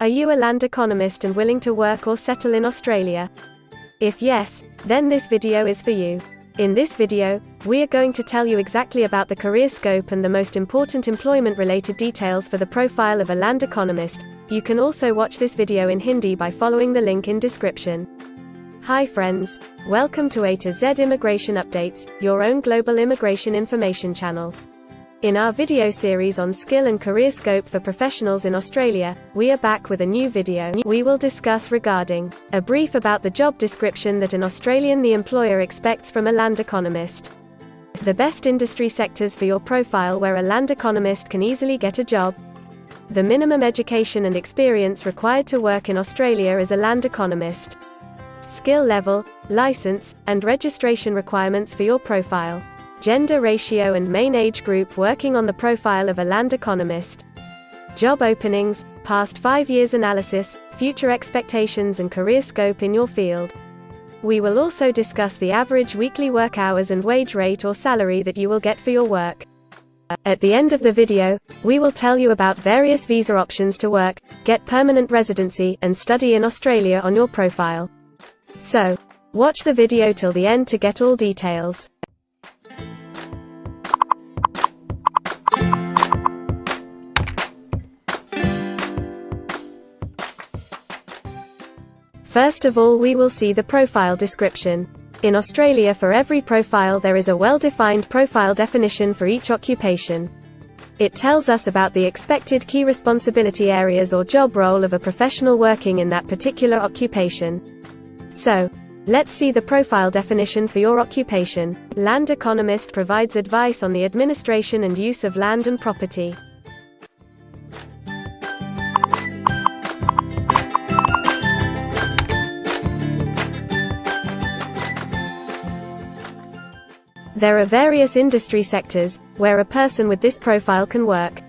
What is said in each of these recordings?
Are you a land economist and willing to work or settle in Australia? If yes, then this video is for you. In this video, we are going to tell you exactly about the career scope and the most important employment-related details for the profile of a land economist. You can also watch this video in Hindi by following the link in description. Hi friends, welcome to A to Z Immigration Updates, your own global immigration information channel. In our video series on skill and career scope for professionals in Australia, we are back with a new video. We will discuss regarding a brief about the job description that an Australian the employer expects from a land economist, the best industry sectors for your profile where a land economist can easily get a job, the minimum education and experience required to work in Australia as a land economist, skill level, license, and registration requirements for your profile, gender ratio and main age group working on the profile of a land economist, job openings, past 5 years analysis, future expectations and career scope in your field. We will also discuss the average weekly work hours and wage rate or salary that you will get for your work. At the end of the video, we will tell you about various visa options to work, get permanent residency, and study in Australia on your profile. So, watch the video till the end to get all details. First of all, we will see the profile description. In Australia, for every profile there is a well-defined profile definition for each occupation. It tells us about the expected key responsibility areas or job role of a professional working in that particular occupation. So, let's see the profile definition for your occupation. Land economist provides advice on the administration and use of land and property. There are various industry sectors where a person with this profile can work.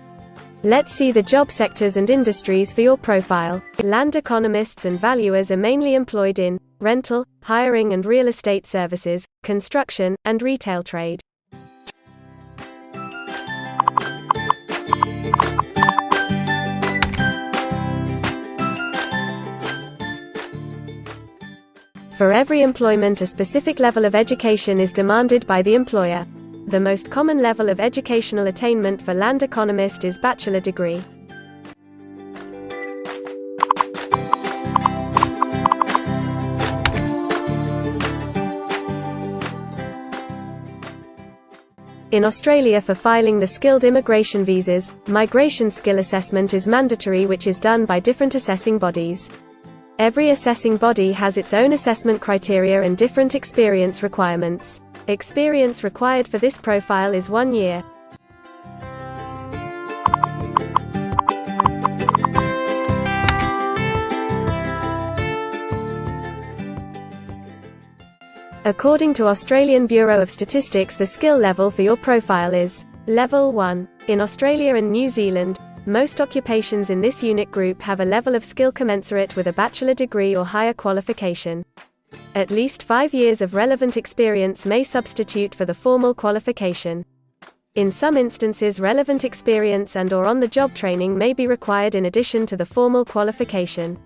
Let's see the job sectors and industries for your profile. Land economists and valuers are mainly employed in rental, hiring and real estate services, construction, and retail trade. For every employment, a specific level of education is demanded by the employer. The most common level of educational attainment for land economist is bachelor degree. In Australia, for filing the skilled immigration visas, migration skill assessment is mandatory, which is done by different assessing bodies. Every assessing body has its own assessment criteria and different experience requirements. Experience required for this profile is 1 year. According to Australian Bureau of Statistics, the skill level for your profile is Level 1. In Australia and New Zealand, most occupations in this unit group have a level of skill commensurate with a bachelor degree or higher qualification. At least 5 years of relevant experience may substitute for the formal qualification. In some instances, relevant experience and/or on-the-job training may be required in addition to the formal qualification.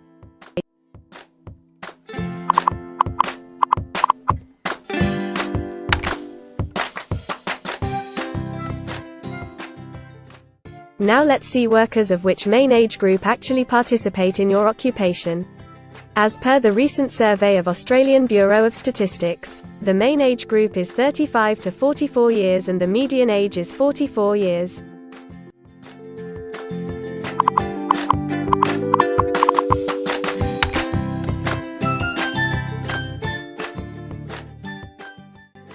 Now let's see workers of which main age group actually participate in your occupation. As per the recent survey of Australian Bureau of Statistics, the main age group is 35 to 44 years and the median age is 44 years.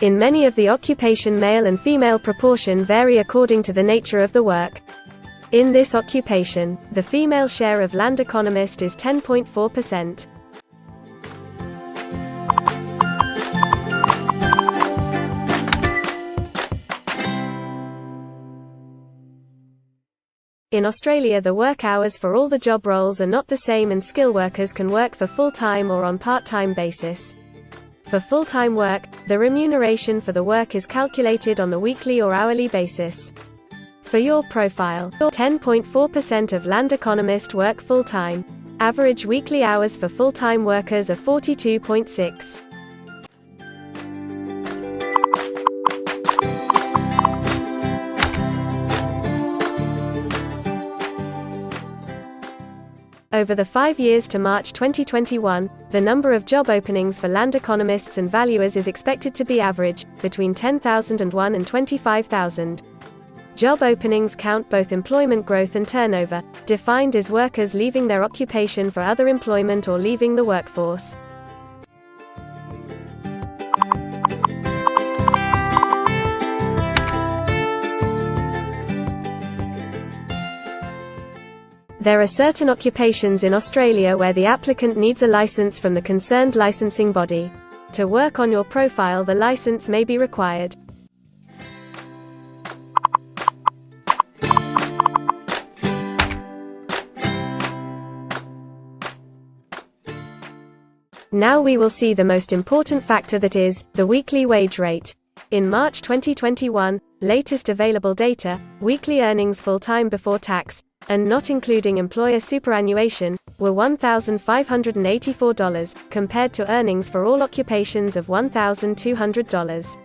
In many of the occupation, male and female proportion vary according to the nature of the work. In this occupation, the female share of land economist is 10.4%. In Australia, the work hours for all the job roles are not the same and skill workers can work for full-time or on part-time basis. For full-time work, the remuneration for the work is calculated on the weekly or hourly basis. For your profile, 10.4% of land economists work full-time. Average weekly hours for full-time workers are 42.6. Over the 5 years to March 2021, the number of job openings for land economists and valuers is expected to be average, between 10,001 and 25,000. Job openings count both employment growth and turnover, defined as workers leaving their occupation for other employment or leaving the workforce. There are certain occupations in Australia where the applicant needs a license from the concerned licensing body. To work on your profile, the license may be required. Now we will see the most important factor, that is, the weekly wage rate. In March 2021, latest available data, weekly earnings full-time before tax, and not including employer superannuation, were $1,584, compared to earnings for all occupations of $1,200.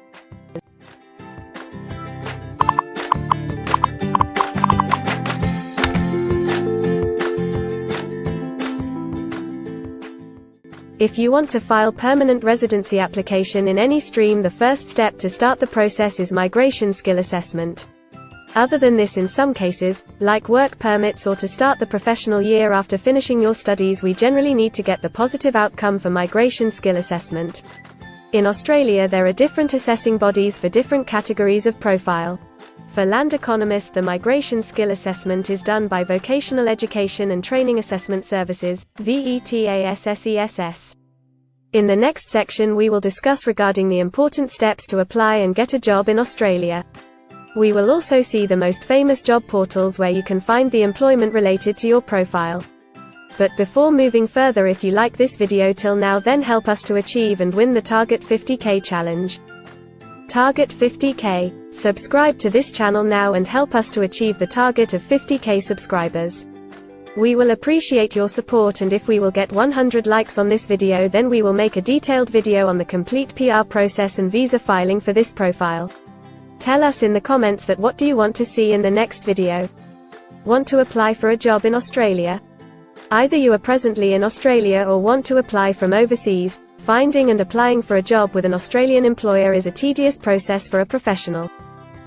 If you want to file permanent residency application in any stream, the first step to start the process is migration skill assessment. Other than this, in some cases, like work permits or to start the professional year after finishing your studies, we generally need to get the positive outcome for migration skill assessment. In Australia, there are different assessing bodies for different categories of profile. For Land Economist, the migration skill assessment is done by Vocational Education and Training Assessment Services, VETASSESS. In the next section, we will discuss regarding the important steps to apply and get a job in Australia. We will also see the most famous job portals where you can find the employment related to your profile. But before moving further, if you like this video till now, then help us to achieve and win the Target 50K challenge. Target 50K. Subscribe to this channel now and help us to achieve the target of 50K subscribers. We will appreciate your support, and if we will get 100 likes on this video, then we will make a detailed video on the complete PR process and visa filing for this profile. Tell us in the comments that what do you want to see in the next video. Want to apply for a job in Australia? Either you are presently in Australia or want to apply from overseas. Finding and applying for a job with an Australian employer is a tedious process for a professional.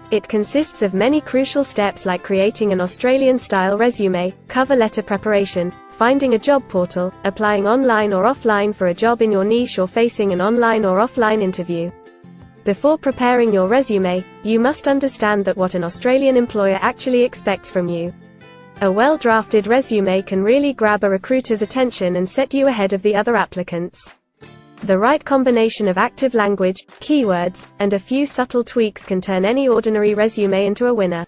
It consists of many crucial steps like creating an Australian-style resume, cover letter preparation, finding a job portal, applying online or offline for a job in your niche, or facing an online or offline interview. Before preparing your resume, you must understand that what an Australian employer actually expects from you. A well-drafted resume can really grab a recruiter's attention and set you ahead of the other applicants. The right combination of active language, keywords, and a few subtle tweaks can turn any ordinary resume into a winner.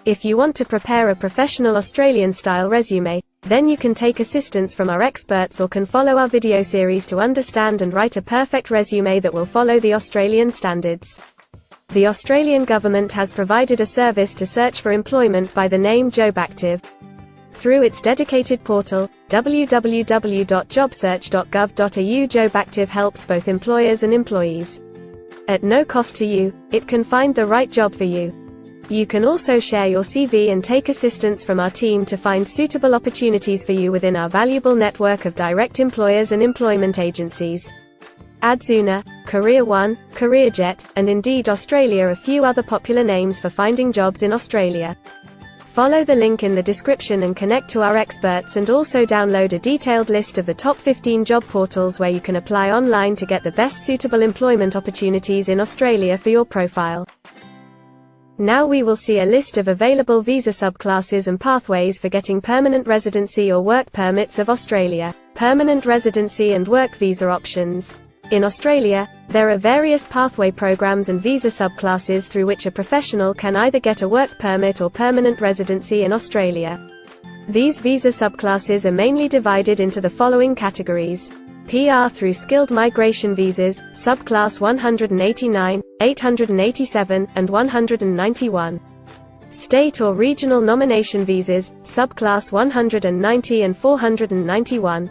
If you want to prepare a professional Australian-style resume, then you can take assistance from our experts or can follow our video series to understand and write a perfect resume that will follow the Australian standards. The Australian government has provided a service to search for employment by the name JobActive. Through its dedicated portal, www.jobsearch.gov.au, JobActive helps both employers and employees. At no cost to you, it can find the right job for you. You can also share your CV and take assistance from our team to find suitable opportunities for you within our valuable network of direct employers and employment agencies. Adzuna, Career One, CareerJet, and Indeed Australia are a few other popular names for finding jobs in Australia. Follow the link in the description and connect to our experts, and also download a detailed list of the top 15 job portals where you can apply online to get the best suitable employment opportunities in Australia for your profile. Now we will see a list of available visa subclasses and pathways for getting permanent residency or work permits of Australia. Permanent residency and work visa options. In Australia, there are various pathway programs and visa subclasses through which a professional can either get a work permit or permanent residency in Australia. These visa subclasses are mainly divided into the following categories: PR through skilled migration visas, subclass 189, 887, and 191. State or regional nomination visas, subclass 190 and 491.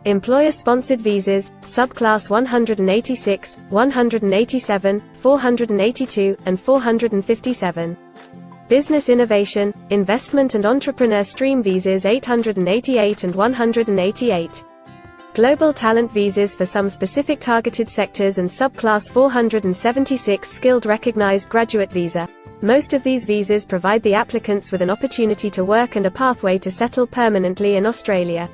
Employer-sponsored visas, subclass 186, 187, 482, and 457. Business innovation, investment and entrepreneur stream visas 888 and 188. Global talent visas for some specific targeted sectors and subclass 476 skilled recognized graduate visa. Most of these visas provide the applicants with an opportunity to work and a pathway to settle permanently in Australia.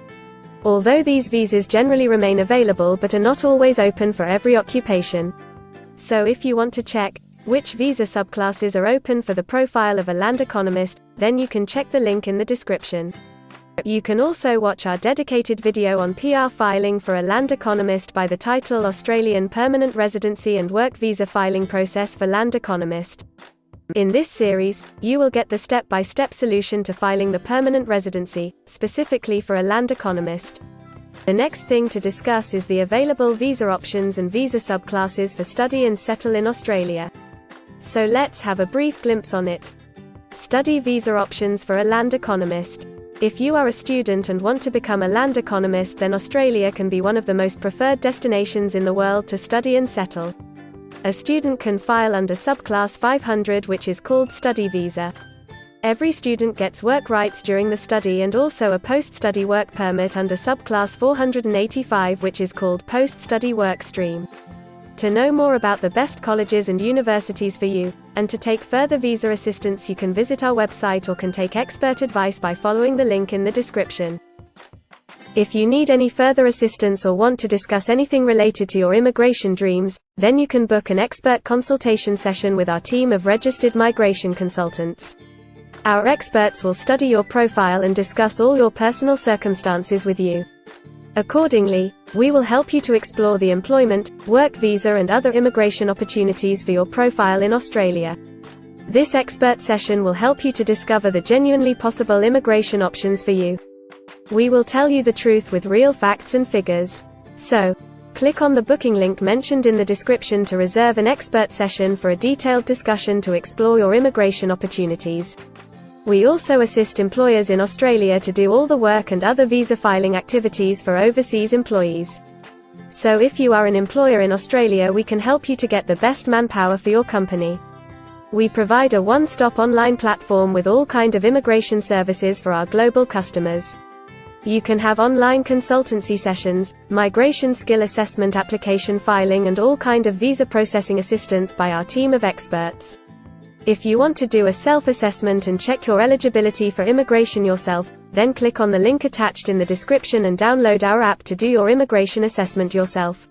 Although these visas generally remain available but are not always open for every occupation. So if you want to check which visa subclasses are open for the profile of a Land Economist, then you can check the link in the description. You can also watch our dedicated video on PR filing for a Land Economist by the title Australian Permanent Residency and Work Visa Filing Process for Land Economist. In this series, you will get the step-by-step solution to filing the permanent residency, specifically for a Land Economist. The next thing to discuss is the available visa options and visa subclasses for study and settle in Australia. So let's have a brief glimpse on it. Study visa options for a Land Economist. If you are a student and want to become a Land Economist, then Australia can be one of the most preferred destinations in the world to study and settle. A student can file under subclass 500, which is called study visa. Every student gets work rights during the study and also a post-study work permit under subclass 485, which is called post-study work stream. To know more about the best colleges and universities for you, and to take further visa assistance, you can visit our website or can take expert advice by following the link in the description. If you need any further assistance or want to discuss anything related to your immigration dreams, then you can book an expert consultation session with our team of registered migration consultants. Our experts will study your profile and discuss all your personal circumstances with you. Accordingly, we will help you to explore the employment, work visa and other immigration opportunities for your profile in Australia. This expert session will help you to discover the genuinely possible immigration options for you. We will tell you the truth with real facts and figures. So, click on the booking link mentioned in the description to reserve an expert session for a detailed discussion to explore your immigration opportunities. We also assist employers in Australia to do all the work and other visa filing activities for overseas employees. So if you are an employer in Australia, we can help you to get the best manpower for your company. We provide a one-stop online platform with all kinds of immigration services for our global customers. You can have online consultancy sessions, migration skill assessment, application filing and all kind of visa processing assistance by our team of experts. If you want to do a self-assessment and check your eligibility for immigration yourself, then click on the link attached in the description and download our app to do your immigration assessment yourself.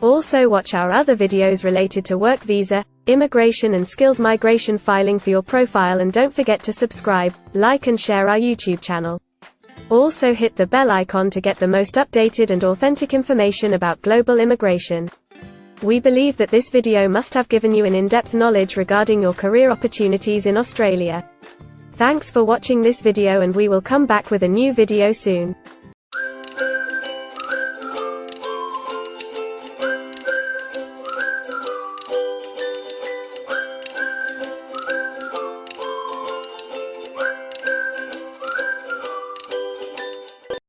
Also watch our other videos related to work visa, immigration and skilled migration filing for your profile, and don't forget to subscribe, like and share our YouTube channel. Also hit the bell icon to get the most updated and authentic information about global immigration. We believe that this video must have given you an in-depth knowledge regarding your career opportunities in Australia. Thanks for watching this video, and we will come back with a new video soon.